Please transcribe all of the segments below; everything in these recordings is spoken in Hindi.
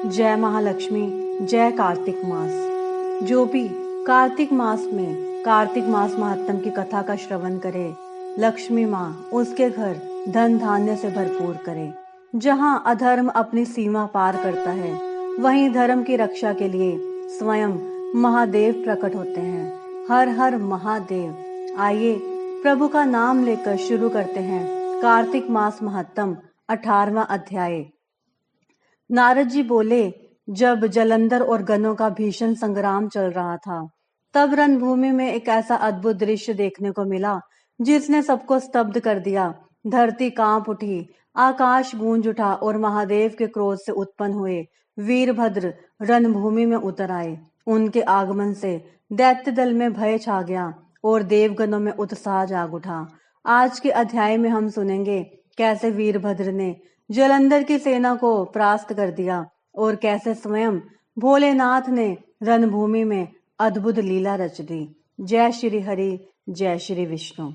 जय महालक्ष्मी, जय कार्तिक मास। जो भी कार्तिक मास में कार्तिक मास महात्म की कथा का श्रवण करे, लक्ष्मी माँ उसके घर धन धान्य से भरपूर करे। जहाँ अधर्म अपनी सीमा पार करता है, वहीं धर्म की रक्षा के लिए स्वयं महादेव प्रकट होते हैं। हर हर महादेव। आइए प्रभु का नाम लेकर शुरू करते हैं कार्तिक मास महात्म 18वां अध्याय। नारद जी बोले, जब जलंधर और गनों का भीषण संग्राम चल रहा था, तब रणभूमि में एक ऐसा अद्भुत दृश्य देखने को मिला जिसने सबको स्तब्ध कर दिया। धरती कांप उठी, आकाश गूंज उठा और महादेव के क्रोध से उत्पन्न हुए वीरभद्र रणभूमि में उतर आए। उनके आगमन से दैत्य दल में भय छा गया और देवगणों में उत्साह जाग उठा। आज के अध्याय में हम सुनेंगे कैसे वीरभद्र ने जलंधर की सेना को परास्त कर दिया और कैसे स्वयं भोलेनाथ ने रणभूमि में अद्भुत लीला रच दी। जय श्री हरि, जय श्री विष्णु।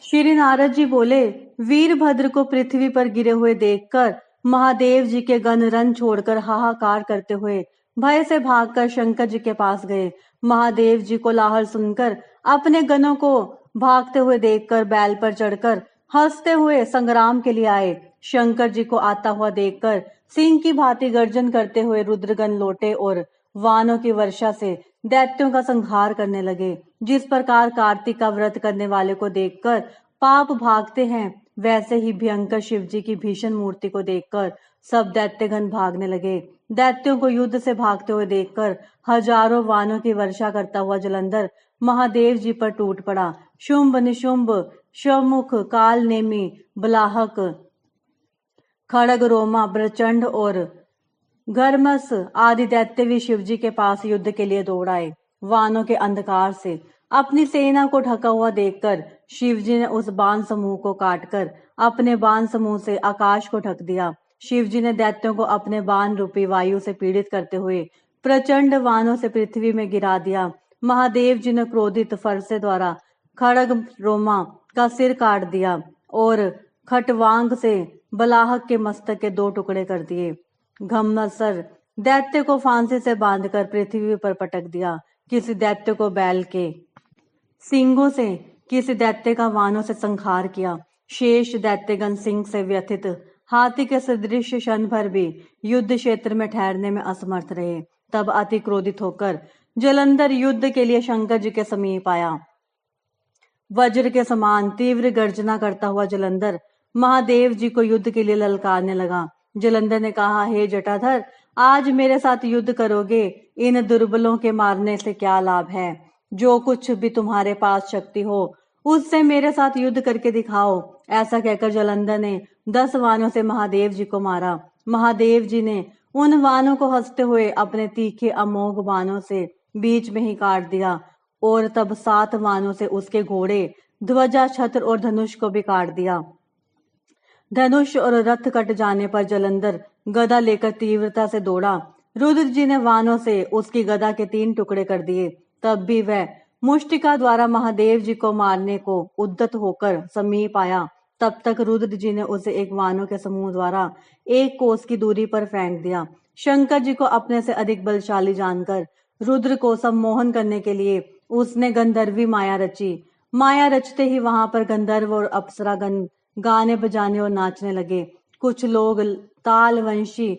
श्री नारद जी बोले, वीरभद्र को पृथ्वी पर गिरे हुए देखकर महादेव जी के गण रण छोड़कर हाहाकार करते हुए भय से भागकर शंकर जी के पास गए। महादेव जी को लाहर सुनकर अपने गणों को भागते हुए देखकर बैल पर चढ़कर हंसते हुए संग्राम के लिए आए। शंकर जी को आता हुआ देखकर सिंह की भांति गर्जन करते हुए रुद्रगण लौटे और वानों की वर्षा से दैत्यों का संहार करने लगे। जिस प्रकार कार्तिक का व्रत करने वाले को देखकर पाप भागते हैं, वैसे ही भयंकर शिव जी की भीषण मूर्ति को देखकर सब दैत्यगण भागने लगे। दैत्यों को युद्ध से भागते हुए देखकर हजारों वानों की वर्षा करता हुआ जलंधर महादेव जी पर टूट पड़ा। शुंभ निशुंभ, शमुख, काल नेमी, बलाहक, खड़ग रोमा, प्रचंड और घर्मस आदि दैत्य भी शिव जी के पास युद्ध के लिए दौड़ आए। वानों के अंधकार से अपनी सेना को ढका हुआ देखकर शिव जी ने उस बाण समूह को काटकर अपने बाण समूह से आकाश को ढक दिया। शिव जी ने दैत्यों को अपने बाण रूपी वायु से पीड़ित करते हुए प्रचंड वानों से पृथ्वी में गिरा दिया। महादेव जी ने क्रोधित फरसे द्वारा खड़ग रोमा का सिर काट दिया और खटवांग से बलाहक के मस्तक के 2 टुकड़े कर दिए। घम्मसर दैत्य को फांसी से बांधकर पृथ्वी पर पटक दिया। किसी दैत्य को बैल के सिंगों से, किसी दैत्य का वानों से संहार किया। शेष दैत्यगण सिंह से व्यथित हाथी के सदृश क्षण भर भी युद्ध क्षेत्र में ठहरने में असमर्थ रहे। तब अति क्रोधित होकर जलंधर युद्ध के लिए शंकर जी के समीप आया। वज्र के समान तीव्र गर्जना करता हुआ जलंधर महादेव जी को युद्ध के लिए ललकारने लगा। जलंधर ने कहा, हे जटाधर, आज मेरे साथ युद्ध करोगे? इन दुर्बलों के मारने से क्या लाभ है? जो कुछ भी तुम्हारे पास शक्ति हो उससे मेरे साथ युद्ध करके दिखाओ। ऐसा कहकर जलंधर ने 10 वानों से महादेव जी को मारा। महादेव जी ने उन वानों को हंसते हुए अपने तीखे अमोघ बाणों से बीच में ही काट दिया और तब 7 वानों से उसके घोड़े, ध्वजा, छत्र और धनुष को भी काट दिया। धनुष और रथ कट जाने पर जलंधर गदा लेकर तीव्रता से दौड़ा। रुद्र जी ने वानों से उसकी गदा के 3 टुकड़े कर दिए। तब भी वह मुष्टिका द्वारा महादेव जी को मारने को उद्यत होकर समीप आया। तब तक रुद्र जी ने उसे एक वानों के समूह द्वारा 1 कोस की दूरी पर फेंक दिया। शंकर जी को अपने से अधिक बलशाली जानकर रुद्र को सम्मोहन करने के लिए उसने गंधर्वी माया रची। माया रचते ही वहां पर गंधर्व और अप्सरागण गाने बजाने और नाचने लगे। कुछ लोग ताल, वंशी,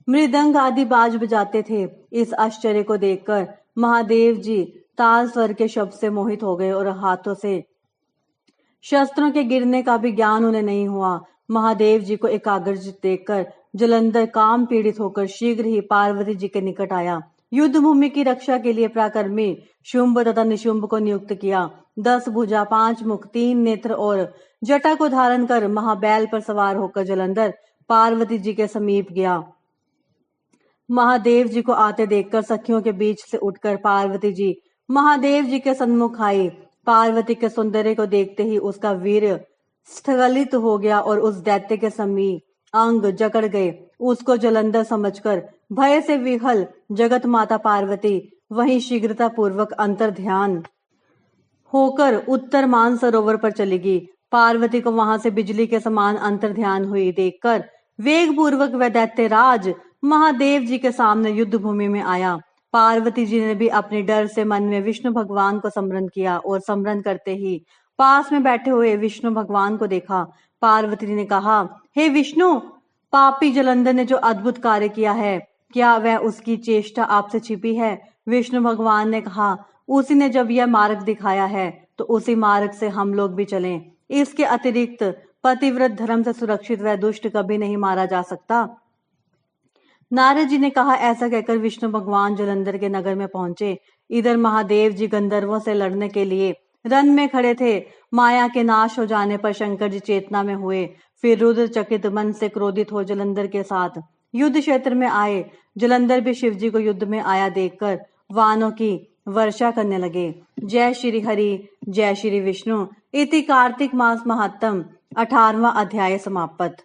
मृदंग आदि बाज बजाते थे। इस आश्चर्य को देखकर महादेव जी ताल स्वर के शब्द से मोहित हो गए और हाथों से शस्त्रों के गिरने का भी ज्ञान उन्हें नहीं हुआ। महादेव जी को एकाग्रचित देखकर जलंधर काम पीड़ित होकर शीघ्र ही पार्वती जी के निकट आया। युद्ध भूमि की रक्षा के लिए पराक्रमी शुंभ तथा निशुंभ को नियुक्त किया। 10 भुजा, 5 मुख, 3 नेत्र और जटा को धारण कर महाबैल पर सवार होकर जलंधर पार्वती जी के समीप गया। महादेव जी को आते देखकर सखियों के बीच से उठकर पार्वती जी महादेव जी के सन्मुख आई। पार्वती के सौंदर्य को देखते ही उसका वीर स्खलित हो गया और उस दैत्य के समीप अंग जकड़ गए। उसको जलंधर समझकर भय से विह्वल जगत माता पार्वती वहीं शीघ्रता पूर्वक अंतर ध्यान होकर उत्तर मानसरोवर पर चली गई। पार्वती को वहां से बिजली के समान अंतर ध्यान हुई देखकर वेग पूर्वक वह दैत्यराज महादेव जी के सामने युद्ध भूमि में आया। पार्वती जी ने भी अपने डर से मन में विष्णु भगवान को स्मरण किया और स्मरण करते ही पास में बैठे हुए विष्णु भगवान को देखा। पार्वती जी ने कहा, हे विष्णु, पापी जलंधर ने जो अद्भुत कार्य किया है, क्या वह उसकी चेष्टा आपसे छिपी है? विष्णु भगवान ने कहा, उसी ने जब यह मार्ग दिखाया है तो उसी मार्ग से हम लोग भी चलें। इसके अतिरिक्त पतिव्रत धर्म से सुरक्षित वह दुष्ट कभी नहीं मारा जा सकता। नारद जी ने कहा। ऐसा कहकर विष्णु भगवान जलंधर के नगर में पहुंचे। इधर महादेव जी गंधर्वों से लड़ने के लिए रण में खड़े थे। माया के नाश हो जाने पर शंकर जी चेतना में हुए। फिर रुद्र चकित मन से क्रोधित हो जलंधर के साथ युद्ध क्षेत्र में आए। जलंधर भी शिव जी को युद्ध में आया देखकर वानों की वर्षा करने लगे। जय श्री हरि, जय श्री विष्णु। इति कार्तिक मास महात्म 18वां अध्याय समाप्त।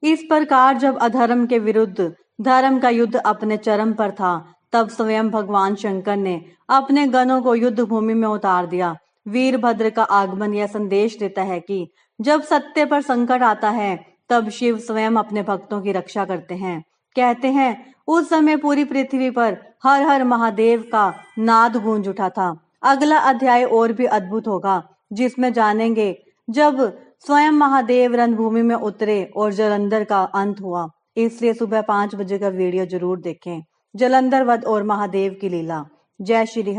इस प्रकार जब अधर्म के विरुद्ध धर्म का युद्ध अपने चरम पर था, तब स्वयं भगवान शंकर ने अपने गणों को युद्ध भूमि में उतार दिया। वीरभद्र का आगमन यह संदेश देता है कि जब सत्य पर संकट आता है, तब शिव स्वयं अपने भक्तों की रक्षा करते हैं। कहते हैं, उस समय पूरी पृथ्वी पर हर हर महादेव का नाद गूंज उठा था। अगला अध्याय और भी अद्भुत होगा, जिसमें जानेंगे जब स्वयं महादेव रणभूमि में उतरे और जलंधर का अंत हुआ। इसलिए सुबह 5 बजे का वीडियो जरूर देखें। जलंधर वध और महादेव की लीला। जय श्री